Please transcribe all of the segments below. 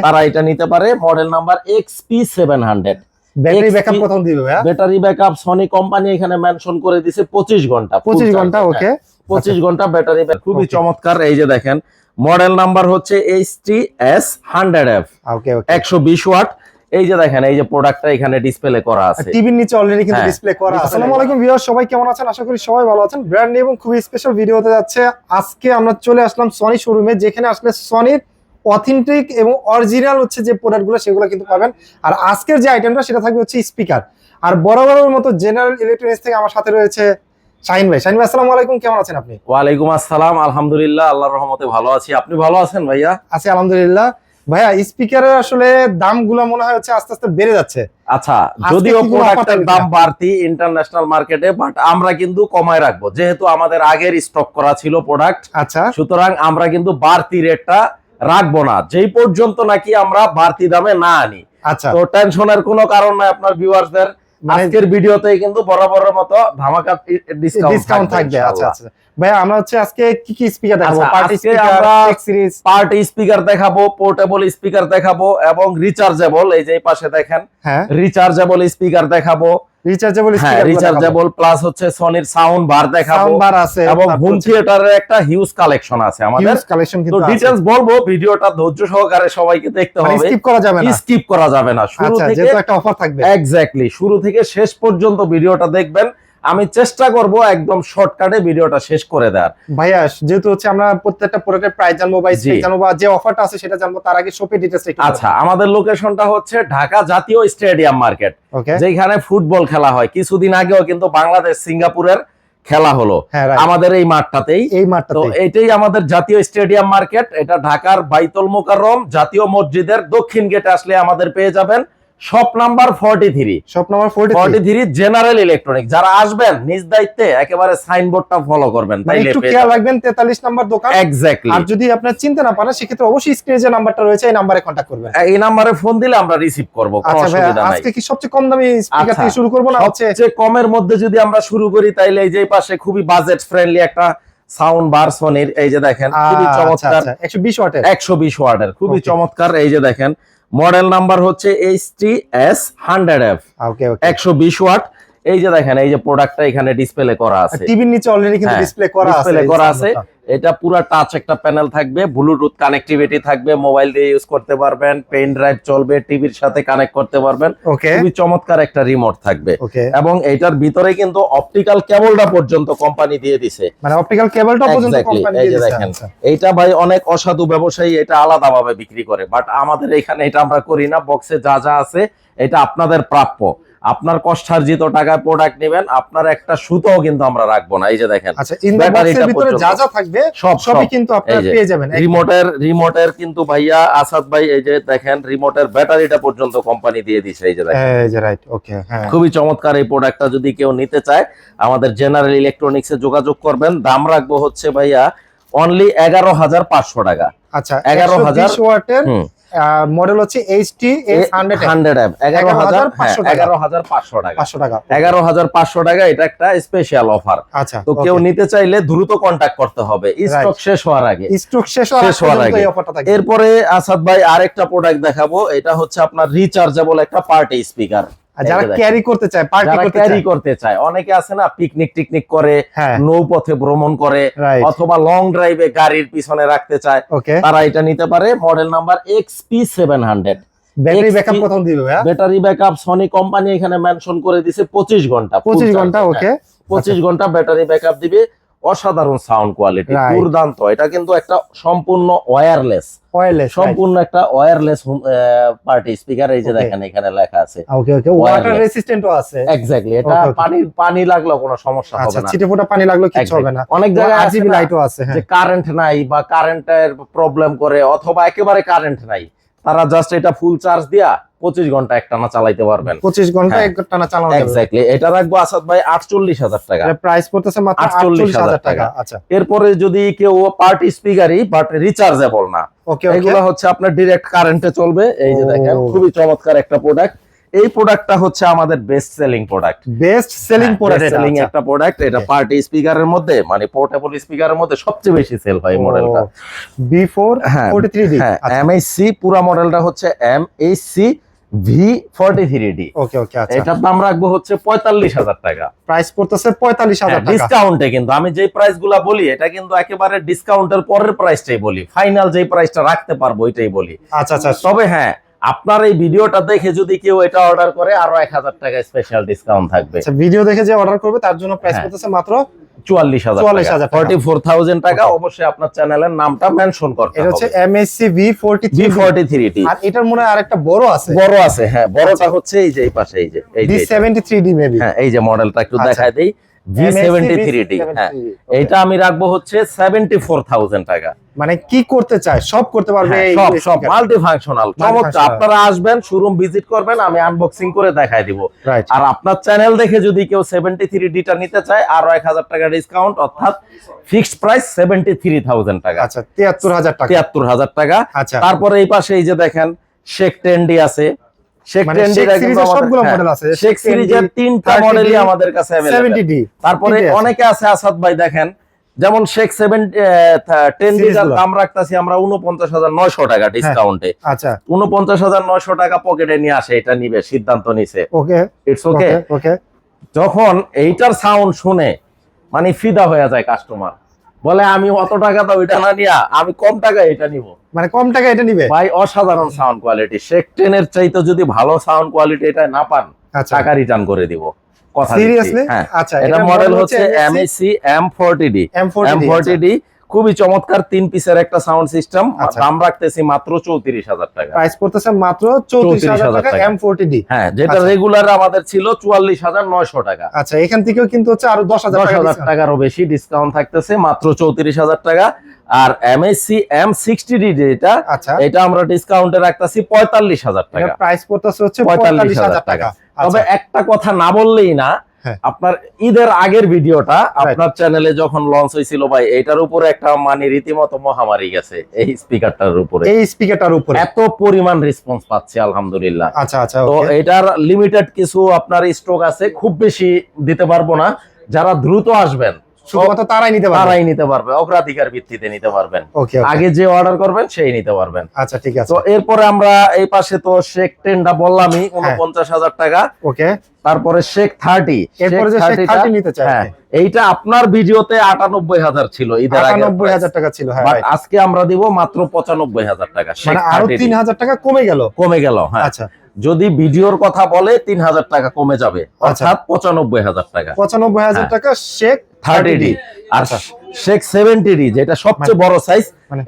তারা এটা নিতে পারে। Model number XP700। Battery backup কত দিবে ভাইয়া? ব্যাটারি ব্যাকআপ সনি কোম্পানি এখানে মেনশন করে দিয়েছে 25 ঘন্টা। 25 ঘন্টা, ওকে। 25 ঘন্টা ব্যাটারি ব্যাকআপ, খুবই চমৎকার। এই যে দেখেন মডেল নাম্বার হচ্ছে HTS100F, ওকে ওকে, 120 ওয়াট। এই যে দেখেন এই যে প্রোডাক্টটা এখানে ডিসপ্লে করা আছে, টিভির নিচে অলরেডি কিন্তু ডিসপ্লে করা আছে। আসসালামু আলাইকুম ভিউয়ার, সবাই কেমন আছেন? আশা করি সবাই ভালো আছেন। ব্র্যান্ড নিউ এবং খুবই স্পেশাল ভিডিও হতে যাচ্ছে। আজকে আমরা চলে আসলাম সনি শোরুমে, যেখানে আসলে সনির অথেন্টিক এবং অরিজিনাল হচ্ছে যে প্রোডাক্টগুলো সেগুলো কিন্তু পাবেন। আর আজকের যে আইটেমটা সেটা থাকবে হচ্ছে স্পিকার। আর বরাবরের মতো জেনারেল ইলেকট্রনিক্স থেকে আমার সাথে রয়েছে শাহিন ভাই। শাহিন ভাই আসসালামু আলাইকুম, কেমন আছেন আপনি? ওয়ালাইকুম আসসালাম, আলহামদুলিল্লাহ আল্লাহর রহমতে ভালো আছি। আপনি ভালো আছেন ভাইয়া? আছি আলহামদুলিল্লাহ। ভাইয়া স্পিকারের আসলে দামগুলো মনে হয় হচ্ছে আস্তে আস্তে বেড়ে যাচ্ছে। আচ্ছা, যদিও প্রোডাক্টের দাম বাড়তি ইন্টারন্যাশনাল মার্কেটে, বাট আমরা কিন্তু কমায় রাখবো, যেহেতু আমাদের আগের স্টক করা ছিল প্রোডাক্ট। আচ্ছা, সুতরাং আমরা কিন্তু বাড়তি রেটটা রাখবো না যেই পর্যন্ত নাকি আমরা বাড়তি দামে না আনি। আচ্ছা, তো টেনশনের কোনো কারণ নাই আপনার ভিউয়ারদের। আজকের ভিডিওতে কিন্তু বরাবরের মতো ধামাকা ডিসকাউন্ট থাকবে। আচ্ছা আচ্ছা ভাইয়া, আমরা হচ্ছে আজকে কি কি স্পিকার দেখাবো? Party speaker, x series party speaker দেখাবো, পোর্টেবল স্পিকার দেখাবো এবং রিচার্জেবল। এই যে এই পাশে দেখেন, হ্যাঁ, রিচার্জেবল স্পিকার দেখাবো। রিচার্জেবল প্লাস হচ্ছে সনির সাউন্ড বার দেখাবো, সাউন্ড বার আছে এবং হোম থিয়েটারের একটা হিউজ কালেকশন আছে আমাদের। তো ডিটেইলস বলবো, ভিডিওটা ধৈর্য সহকারে সবাইকে দেখতে হবে, স্কিপ করা যাবে না, স্কিপ করা যাবে না। শুরু থেকে যেহেতু একটা অফার থাকবে, এক্স্যাক্টলি শুরু থেকে শেষ পর্যন্ত ভিডিওটা দেখবেন। আমি চেষ্টা করব একদম শর্টকাটে ভিডিওটা শেষ করে দেওয়ার। ভাইয়া যেহেতু হচ্ছে আমরা প্রত্যেকটা প্রোডাক্টের প্রাইস জানবো বা স্পেক জানবো বা যে অফারটা আছে সেটা জানবো, তার আগে শপের ডিটেইলস একটু। আচ্ছা, আমাদের লোকেশনটা হচ্ছে ঢাকা জাতীয় স্টেডিয়াম মার্কেট, যেখানে ফুটবল খেলা হয়। কিছুদিন আগেও কিন্তু বাংলাদেশ সিঙ্গাপুরের খেলা হলো আমাদের এই মাঠটাতেই। তো এটাই আমাদের জাতীয় স্টেডিয়াম মার্কেট। এটা ঢাকার বাইতুল মোকাররম জাতীয় মসজিদের দক্ষিণ গেটে আসলে আমাদের পেয়ে যাবেন। Shop number 43 general electronic. যারা আসবেন নিজ দায়িত্বে একেবারে সাইনবোর্ডটা ফলো করবেন, তাইলে একটু খেয়াল রাখবেন। 43 নাম্বার দোকান, এক্স্যাক্টলি। আর যদি আপনারা চিনতে না পারেন সেক্ষেত্রে অবশ্যই স্ক্রিনে যে নাম্বারটা রয়েছে এই নম্বরে কন্টাক্ট করবেন। এই নম্বরে ফোন দিলে আমরা রিসিভ করব, কোনো অসুবিধা নাই। আজকে কি সবচেয়ে কম দামি স্পিকার থেকে শুরু করব না হচ্ছে সবচেয়ে কমের মধ্যে যদি আমরা শুরু করি, তাইলে এই যে পাশে খুবই বাজেট ফ্রেন্ডলি একটা সাউন্ড বার সনির। এই যে দেখেন খুবই চমৎকার, 120 ওয়াটের খুবই চমৎকার। এই যে দেখেন মডেল নাম্বার হচ্ছে HTS100F, 120 ওয়াট। এই যে দেখেন এই যে প্রোডাক্টটা এখানে ডিসপ্লে করা আছে, টিভির নিচে অলরেডি কিন্তু ডিসপ্লে করা আছে। এটা পুরো টাচ একটা প্যানেল থাকবে, ব্লুটুথ কানেক্টিভিটি থাকবে, মোবাইল দিয়ে ইউজ করতে পারবেন, পেন ড্রাইভ চলবে, টিভির সাথে কানেক্ট করতে পারবেন। খুবই চমৎকার একটা রিমোট থাকবে, এবং এইটার ভিতরে কিন্তু অপটিক্যাল কেবলটা পর্যন্ত কোম্পানি দিয়ে দিছে, মানে অপটিক্যাল কেবলটা পর্যন্ত কোম্পানি দিয়ে দিছে। দেখেন এইটা ভাই অনেক অসাধু ব্যবসায়ী এটা আলাদাভাবে বিক্রি করে, বাট আমাদের এখানে এটা আমরা করি না। বক্সে যা যা আছে এটা আপনাদের প্রাপ্য। আপনার কষ্টার্জিত টাকায় প্রোডাক্ট নেবেন, আপনার একটা সুতোও কিন্তু আমরা রাখবো না। এই যে দেখেন, আচ্ছা, ইন দ্য বক্সের ভিতরে যা যা থাকবে সবই কিন্তু আপনারা পেয়ে যাবেন। রিমোটের কিন্তু ভাইয়া আসাদ ভাই এই যে দেখেন রিমোটের ব্যাটারিটা পর্যন্ত কোম্পানি দিয়ে দিয়েছে। এই যে দেখেন, এই যে রাইট, ওকে, হ্যাঁ, খুবই চমৎকার। এই প্রোডাক্টটা যদি কেউ নিতে চায় আমাদের জেনারেল ইলেকট্রনিক্সে যোগাযোগ করবেন। দাম রাখবো হচ্ছে ভাইয়া অনলি 11,500 টাকা। আচ্ছা, 11,000 ওয়াটের মডেল হচ্ছে HTS100F, 11,500 টাকা। 11,500 টাকা, এটা একটা স্পেশাল অফার। আচ্ছা, তো কেউ নিতে চাইলে দ্রুত কন্টাক্ট করতে হবে, স্টক শেষ হওয়ার আগে। এরপরে আসাদ ভাই আরেকটা প্রোডাক্ট দেখাবো। এটা হচ্ছে আপনার রিচার্জেবল একটা পার্টি স্পিকার। যারা ক্যারি করতে চায়, ক্যারি করতে চায়, অনেকে আছে না পিকনিক টিকনিক করে, নৌপথে ভ্রমণ করে, অথবা লং ড্রাইভে গাড়ির পিছনে রাখতে চায়, তারা এটা নিতে পারে। Model number XP700। Battery backup কত দিবে ভাইয়া? ব্যাটারি ব্যাকআপ সনি কোম্পানি এখানে মেনশন করে দিয়েছে 25 ঘন্টা। 25 ঘন্টা, ওকে, 25 ঘন্টা ব্যাটারি ব্যাকআপ দিবে। অসাধারণ সাউন্ড কোয়ালিটি, দুর্দান্ত। এটা কিন্তু একটা সম্পূর্ণ ওয়্যারলেস সম্পূর্ণ একটা ওয়্যারলেস পার্টি স্পিকার। এই যে দেখেন এখানে লেখা আছে ওয়াটার রেসিস্ট্যান্টও আছে। এক্স্যাক্টলি, এটা পানি লাগলেও কোনো সমস্যা হবে না, ছিটেফোঁটা পানি লাগলেও কিছু হবে না। অনেক জায়গায় RGB লাইটও আছে, যে কারেন্ট নাই বা কারেন্টের প্রবলেম করে, অথবা একেবারে কারেন্ট নাই, তারা জাস্ট এটা ফুল চার্জ দিয়া 25 ঘন্টা একটানা চালাইতে পারবেন। 25 ঘন্টা একটানা চালানো যাবে। এক্স্যাক্টলি, এটা রাখবো আসাদ ভাই 48,000 টাকা। এর প্রাইস পড়তেছে মাত্র 48,000 টাকা। আচ্ছা, এরপরে যদি কেউ পার্টি স্পিকারই বাট রিচার্জেবল না, এগুলো হচ্ছে আপনার ডাইরেক্ট কারেন্টে চলবে। এই যে দেখেন খুবই চমৎকার একটা প্রোডাক্ট। এই প্রোডাক্টটা হচ্ছে আমাদের best selling product. Best selling product, selling একটা প্রোডাক্ট। এটা পার্টি স্পিকারের মধ্যে মানে পোর্টেবল স্পিকারের মধ্যে সবচেয়ে বেশি সেল হয় মডেলটা। B443D। MHC পুরো মডেলটা হচ্ছে MHC V43D। ওকে ওকে, আচ্ছা। এটার দাম রাখবো হচ্ছে 45,000 টাকা। প্রাইস পড়তেছে 45,000 টাকা ডিসকাউন্টে। কিন্তু আমি যে প্রাইসগুলো বলি এটা কিন্তু একেবারে ডিসকাউন্টের পরের প্রাইসটাই বলি, ফাইনাল যে প্রাইসটা রাখতে পারবো এটাই বলি। আচ্ছা আচ্ছা। তবে হ্যাঁ, আপনার এই ভিডিওটা দেখে যদি কেউ এটা অর্ডার করে আরো 1,000 টাকা স্পেশাল ডিসকাউন্ট থাকবে। আচ্ছা, ভিডিও দেখে যে অর্ডার করবে তার জন্য প্রাইস পড়তেছে মাত্র 44,000 টাকা, 44,000 টাকা। অবশ্যই আপনার চ্যানেলের নামটা মেনশন করতে হবে। এটা হচ্ছে MHC V43D। আর এটার মনে হয় আরেকটা বড় আছে। বড় আছে, হ্যাঁ। বড়টা হচ্ছে এই যে এই পাশে, এই যে V73D মেবি। হ্যাঁ, এই যে মডেলটা একটু দেখায় দেই, V73D। হ্যাঁ, এটা আমি রাখবো হচ্ছে 74,000 টাকা। মানে কি করতে চায় সব করতে পারবে, সব মাল্টি ফাংশনাল। চমৎকার। আপনারা আসবেন, শোরুম ভিজিট করবেন, আমি আনবক্সিং করে দেখায় দিব। আর আপনার চ্যানেল দেখে যদি কেউ 73D টা নিতে চায় আরো 1,000 টাকা ডিসকাউন্ট, অর্থাৎ ফিক্সড প্রাইস 73,000 টাকা। আচ্ছা, 73,000 টাকা। 73,000 টাকা। আচ্ছা, তারপরে এই পাশে এই যে দেখেন শেখ 10D আছে। শেখ 10D সবগুলো মডেল আছে। শেখ সিরিজের 3টা মডেলই আমাদের কাছে अवेलेबल। 70D। তারপরে অনেকে আছে আসাদ ভাই, দেখেন যেমন শেখ 10D এর দাম রাখতাছি আমরা 49,900 টাকা ডিসকাউন্টে। আচ্ছা, 49,900 টাকা পকেটে নিয়ে আসে, এটা নিবে, সিদ্ধান্ত নিছে। ওকে, ইটস ওকে। ওকে। যখন এইটার সাউন্ড শুনে মানে ফিদা হয়ে যায় কাস্টমার, বলে আমি অত টাকা দাও এটা না নিয়া আমি কম টাকায় এটা নিব। মানে কম টাকা এটা নিবে ভাই, অসাধারণ সাউন্ড কোয়ালিটি। শেখ 10 এর চাইতে যদি ভালো সাউন্ড কোয়ালিটি এটা না পান, টাকা রিটার্ন করে দিব, কথা দিচ্ছি। সিরিয়াসলি? হ্যাঁ। আচ্ছা, এটা মডেল হচ্ছে MHC M40D। M40D খুবই চমৎকার 3 পিসের একটা সাউন্ড সিস্টেম। দাম রাখতেছি মাত্র 34,000 টাকা। প্রাইস পড়তেছে মাত্র 34,000 টাকা M40D। হ্যাঁ, যেটা রেগুলার আমাদের ছিল 44,900 টাকা। আচ্ছা, এখান থেকেও কিন্তু হচ্ছে আরো 10,000 টাকারও বেশি ডিসকাউন্ট থাকতেছে, মাত্র 34,000 টাকা। আর MHC M60D যেটা, এটা আমরা ডিসকাউন্টে রাখতেছি 45,000 টাকা। প্রাইস পড়তেছে হচ্ছে 45,000 টাকা। তবে একটা কথা না বললেই না, আপনার ঈদের আগের ভিডিওটা আপনার চ্যানেলে যখন লঞ্চ হয়েছিল ভাই, এটার উপরে একটা মানে রীতিমতো মহামারী গেছে এই স্পিকারটার উপরে। এই স্পিকারটার উপরে এত পরিমাণ রেসপন্স পাচ্ছি আলহামদুলিল্লাহ। আচ্ছা আচ্ছা। তো এটার লিমিটেড কিছু আপনার স্টক আছে, খুব বেশি দিতে পারবো না। যারা দ্রুত আসবেন শুধুমাত্র তারাই নিতে পারবে, অগ্রাধিকার ভিত্তিতে নিতে পারবেন। ওকে, আগে যে অর্ডার করবেন সেই নিতে পারবেন। আচ্ছা, ঠিক আছে। তো এরপরে আমরা এই পাশে তো শেখ 10টা বললামই 49,000 টাকা। ওকে। তারপরে শেখ 30, এরপরে যে শেখ 30 নিতে চাই, হ্যাঁ, এইটা আপনার ভিডিওতে 98,000 ছিল, ঈদের আগে 98,000 টাকা ছিল। হ্যাঁ, বাট আজকে আমরা দিব মাত্র 95,000 টাকা। মানে আরো 3,000 টাকা কমে গেল। হ্যাঁ। আচ্ছা, যদি ভিডিওর কথা বলে 3,000 টাকা কমে যাবে, অর্থাৎ 95,000 টাকা। 95,000 টাকা শেখ 30D। আর শেখ 70D যেটা সবচেয়ে বড় সাইজ,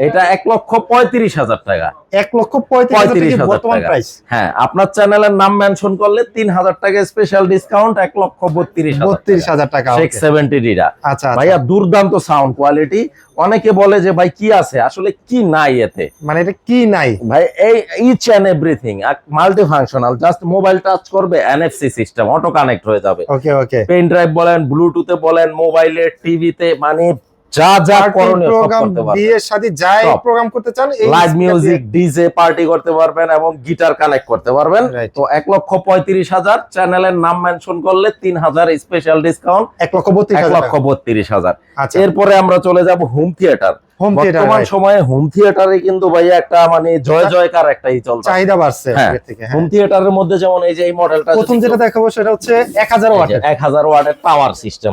এটা 1,35,000 টাকা। 1,35,000 বর্তমান প্রাইস। হ্যাঁ, আপনার চ্যানেলের নাম মেনশন করলে 3,000 টাকা স্পেশাল ডিসকাউন্ট, 1,32,000 টাকা শেখ 70D টা। আচ্ছা ভাইয়া, দুর্দান্ত সাউন্ড কোয়ালিটি। অনেকে বলে যে ভাই কি আছে, আসলে কি নাই এতে, মানে এটা কি নাই ভাই, এই each and everything multi functional. Just mobile touch করবে, NFC সিস্টেম, অটো কানেক্ট হয়ে যাবে। ওকে ওকে। পেন ড্রাইভ বলেন, ব্লুটুথে বলেন, মোবাইলে, টিভিতে, মানে যা যা করণীয় সব করতে পারবেন। বিয়ের শাদী যাই প্রোগ্রাম করতে চান, এই লাইভ মিউজিক, ডিজে পার্টি করতে পারবেন এবং গিটার কানেক্ট করতে পারবেন। তো 1,35,000, চ্যানেলের নাম মেনশন করলে 3,000 স্পেশাল ডিসকাউন্ট, 1,32,000। এরপরে আমরা চলে যাব হোম থিয়েটার। বর্তমান সময়ে হোম থিয়েটারে কিন্তু ভাইয়া একটা মানে জয় জয়কার একটাই চলছে, চাহিদা বাড়ছে। হোম থিয়েটারের মধ্যে যেমন এই যে এই মডেলটা প্রথম যেটা দেখাবো সেটা হচ্ছে 1000 ওয়াটের 1000 ওয়াটের টাওয়ার সিস্টেম।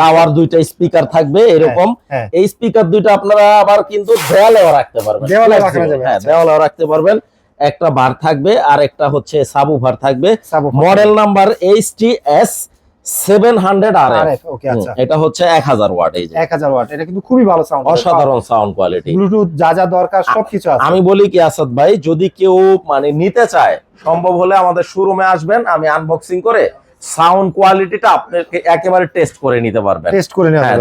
টাওয়ার দুইটা স্পিকার থাকবে এরকম। এই স্পিকার দুইটা আপনারা আবার কিন্তু দেওয়ালেও রাখতে পারবেন। দেওয়ালেও রাখতে পারবেন। একটা বার থাকবে আর একটা হচ্ছে সাবউফার থাকবে। Model number HTS 700 RF। ওকে, আচ্ছা। এটা হচ্ছে 1000 ওয়াট। এই যে 1000 ওয়াট, এটা কিন্তু খুবই ভালো সাউন্ড, অসাধারণ সাউন্ড কোয়ালিটি, ব্লুটুথ যা যা দরকার সবকিছু আছে। আমি বলি কি আসাদ ভাই, যদি কেউ মানে নিতে চায়, সম্ভব হলে আমাদের শোরুমে আসবেন, আমি আনবক্সিং করে সাউন্ড কোয়ালিটিটা আপনাকে একেবারে টেস্ট করে নিতে পারবেন।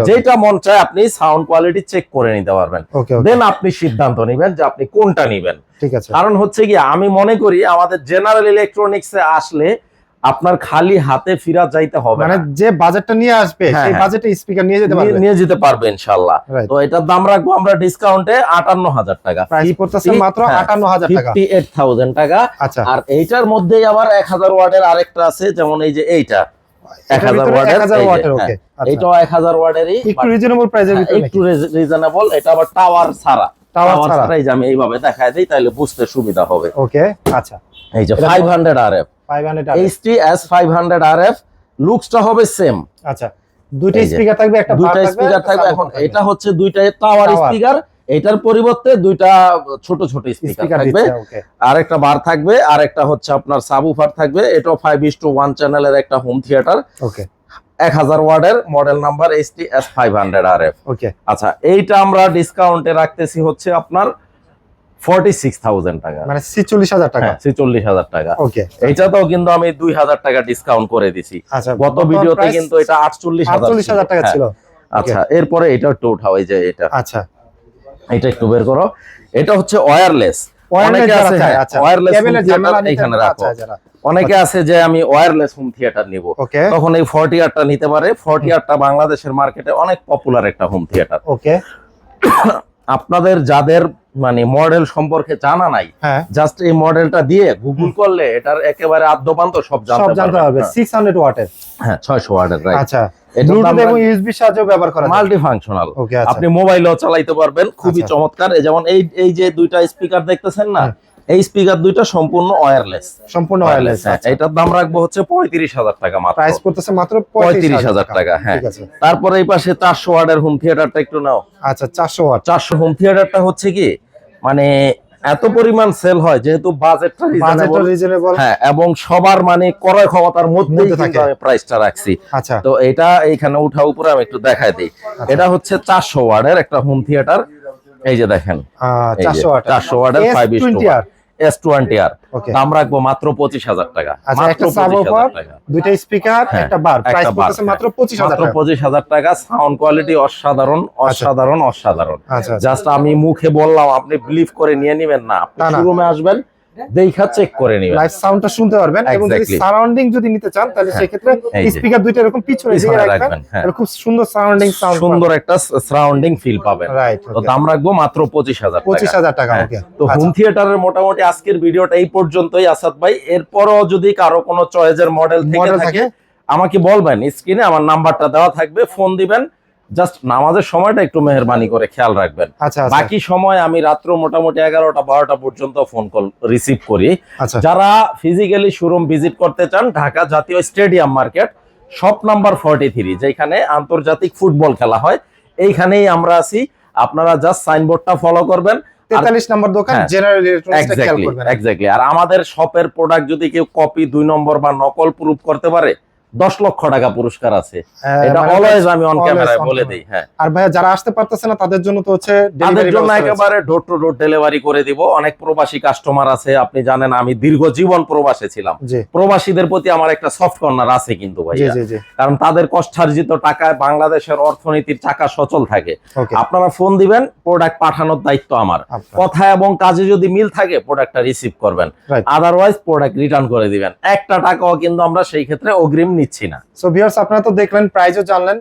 যেটা মন চায় আপনি সাউন্ড কোয়ালিটি চেক করে নিতে পারবেন। দেন আপনি সিদ্ধান্ত নেবেন যে আপনি কোনটা নেবেন। ঠিক আছে। কারণ হচ্ছে কি, আমি মনে করি আমাদের জেনারেল ইলেকট্রনিক্সে আসলে আপনার খালি হাতে ফিরা যাইতে হবে মানে যে বাজেটটা নিয়ে আসবে সেই বাজেটে স্পিকার নিয়ে যেতে পারবে ইনশাআল্লাহ। তো এটার দাম রাখবো আমরা ডিসকাউন্টে 58000 টাকা, প্রাইস পড়তেছে মাত্র 58000 টাকা, 58000 টাকা। আচ্ছা, আর এইটার মধ্যেই আবার 1000 ওয়াটের আরেকটা আছে, যেমন এই যে এইটা 1000 ওয়াটের, ওকে এটাও 1000 ওয়াটেরই, একটু রিজনেবল প্রাইসের ভিতরে, একটু রিজনেবল। এটা আবার টাওয়ার ছাড়া, টাওয়ার ছাড়াই যে আমি এইভাবে দেখায় দেই তাহলে বুঝতে সুবিধা হবে। ওকে, আচ্ছা, এই যে 500 আরএফ, 500 HTS 500 আরএফ, লুকসটা হবে সেম। আচ্ছা, দুইটা স্পিকার থাকবে, একটা দুইটা স্পিকার থাকবে। এখন এটা হচ্ছে দুইটা টাওয়ার স্পিকার, এটার পরিবর্তে দুইটা ছোট ছোট স্পিকার থাকবে, আর একটা বার থাকবে, আর একটা হচ্ছে আপনার সাবউফার থাকবে। এটাও 5:1 চ্যানেলের একটা হোম থিয়েটার। ওকে, 1000 ওয়াটের, মডেল নাম্বার HTS 500 আরএফ। ওকে, আচ্ছা, এইটা আমরা ডিসকাউন্টে রাখতেছি হচ্ছে আপনার 46000 টাকা, মানে 46000 টাকা, 46000 টাকা। ওকে, এইটাতেও কিন্তু আমি 2000 টাকা ডিসকাউন্ট করে দিছি। আচ্ছা, গত ভিডিওতে কিন্তু এটা 48000 টাকা ছিল। আচ্ছা, এরপরে এটা একটু উঠাও, এই যে এটা, আচ্ছা, এটা একটু বের করো। এটা হচ্ছে ওয়্যারলেস। অনেকে আছে ওয়্যারলেস এখানে রাখো, অনেকে আছে যে আমি ওয়্যারলেস হোম থিয়েটার নিব, তখন এই 40R নিতে পারে। 40R বাংলাদেশের মার্কেটে অনেক পপুলার একটা হোম থিয়েটার। ওকে, আপনাদের যাদের মানে মডেল সম্পর্কে জানা নাই, জাস্ট এই মডেলটা দিয়ে গুগল করলে এটার একেবারে আদ্যপান্ত সব জানতে পারবে। 600 ওয়াটের, হ্যাঁ 600 ওয়াটের, রাইট। আচ্ছা, ব্লুটুথ এবং ইউএসবি সাহায্যে ব্যবহার করা যায়, মাল্টি ফাংশনাল। ওকে, আপনি মোবাইলেও চালাতে পারবেন, খুবই চমৎকার। এই যেমন এই যে দুইটা স্পিকার দেখতেছেন না, এই স্পিকার দুইটা সম্পূর্ণ ওয়্যারলেস, সম্পূর্ণ ওয়্যারলেস। এটার দাম রাখবো হচ্ছে 35000 টাকা মাত্র, প্রাইস করতেছে মাত্র 35000 টাকা। হ্যাঁ, তারপরে এই পাশে 400 ওয়াটের হোম থিয়েটারটা একটু নাও। আচ্ছা, 400 ওয়াট 400 হোম থিয়েটারটা হচ্ছে কি মানে এত পরিমাণ সেল হয় যেহেতু বাজেটটা রিজনেবল, হ্যাঁ, এবং সবার মানে ক্রয় ক্ষমতার মধ্যেই কিন্তু আমি প্রাইসটা রাখছি। আচ্ছা, তো এটা এইখানে উঠা উপরে আমি একটু দেখাই দেই। এটা হচ্ছে 400 ওয়াটের একটা হোম থিয়েটার। এই যে দেখেন, 400 ওয়াটের 5:1 S20R, দাম রাখবো মাত্র 25000 টাকা। মাত্র 25000 টাকা, দুইটা স্পিকার, একটা বার, প্রাইস করতেছে মাত্র 25000 টাকা। সাউন্ড কোয়ালিটি অসাধারণ, অসাধারণ, অসাধারণ। জাস্ট আমি মুখে বললাম, আপনি বিলিভ করে নিয়ে নেবেন না, আপনি শোরুমে আসবেন, দেখা চেক করে নিবেন, লাইভ সাউন্ডটা শুনতে পারবেন। এবং যদি সারাউন্ডিং যদি নিতে চান তাহলে সেই ক্ষেত্রে স্পিকার দুইটা এরকম পিছনে দিয়ে রাখবেন, খুব সুন্দর সারাউন্ডিং সাউন্ড, সুন্দর একটা সারাউন্ডিং ফিল পাবেন। রাইট, তো দাম রাখবো মাত্র 25000 টাকা, 25000 টাকা। ওকে, তো হোম থিয়েটারের মোটামুটি আজকের ভিডিওটা এই পর্যন্তই আসাদ ভাই। এরপরও যদি কারো কোনো চয়েসের মডেল থেকে থাকে আমাকে বলবেন, স্ক্রিনে আমার নাম্বারটা দেওয়া থাকবে, ফোন দিবেন। জাস্ট নামাজের সময়টা একটু মেহেরবানি করে খেয়াল রাখবেন। বাকি সময় আমি রাত্র মোটামুটি 11টা-12টা পর্যন্ত ফোন কল রিসিভ করি। যারা ফিজিক্যালি শোরুম ভিজিট করতে চান, ঢাকা জাতীয় স্টেডিয়াম মার্কেট, শপ নাম্বার 43, যেখানে আন্তর্জাতিক ফুটবল খেলা হয়, এইখানেই আমরা আছি। আপনারা জাস্ট সাইনবোর্ডটা ফলো করবেন। 43 নম্বর দোকান, জেনারেল ইলেকট্রনিক্সটা খেয়াল করবেন। এক্স্যাক্টলি। আর আমাদের শপের প্রোডাক্ট যদি কেউ কপি 2 নম্বর বা নকল প্রুফ করতে পারে, 10 লক্ষ টাকা পুরস্কার আছে। এটা অলওয়েজ আমি অন ক্যামেরায় বলে দেই। হ্যাঁ, আর ভাই যারা আসতে পারতেছে না তাদের জন্য তো হচ্ছে তাদের জন্য একেবারে ডোর টু ডোর ডেলিভারি করে দিব। অনেক প্রবাসী কাস্টমার আছে, আপনি জানেন আমি দীর্ঘ জীবন প্রবাসে ছিলাম। প্রবাসীদের প্রতি আমার একটা সফট কর্নার আছে কিন্তু ভাইয়া, কারণ তাদের কষ্টার্জিত টাকায় বাংলাদেশের অর্থনীতির চাকা সচল থাকে। আপনারা ফোন দিবেন, প্রোডাক্ট পাঠানোর দায়িত্ব আমার। কথা এবং কাজে যদি মিল থাকে প্রোডাক্টটা রিসিভ করবেন, আদারওয়াইজ প্রোডাক্ট রিটার্ন করে দিবেন। একটা টাকাও কিন্তু আমরা সেই ক্ষেত্রে অগ্রিম নিচ্ছি না। সো ভিউয়ার্স, আপনারা তো দেখলেন, প্রাইসও জানলেন,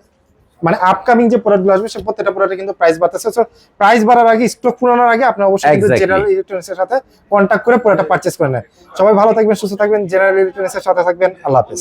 মানে আপকামিং যে প্রোডাক্টগুলো আসবে সে প্রত্যেকটা প্রোডাক্টে কিন্তু প্রাইস বাড়তেছে। সো প্রাইস বাড়ার আগে, স্টক ফুরানোর আগে আপনারা অবশ্যই কিন্তু জেনারেল ইলেকট্রনিক্সের সাথে কন্টাক্ট করে প্রোডাক্টটা পারচেজ করে নেন। সবাই ভালো থাকবেন, সুস্থ থাকবেন, জেনারেল ইলেকট্রনিক্সের সাথে থাকবেন। আল্লাহ হাফেজ।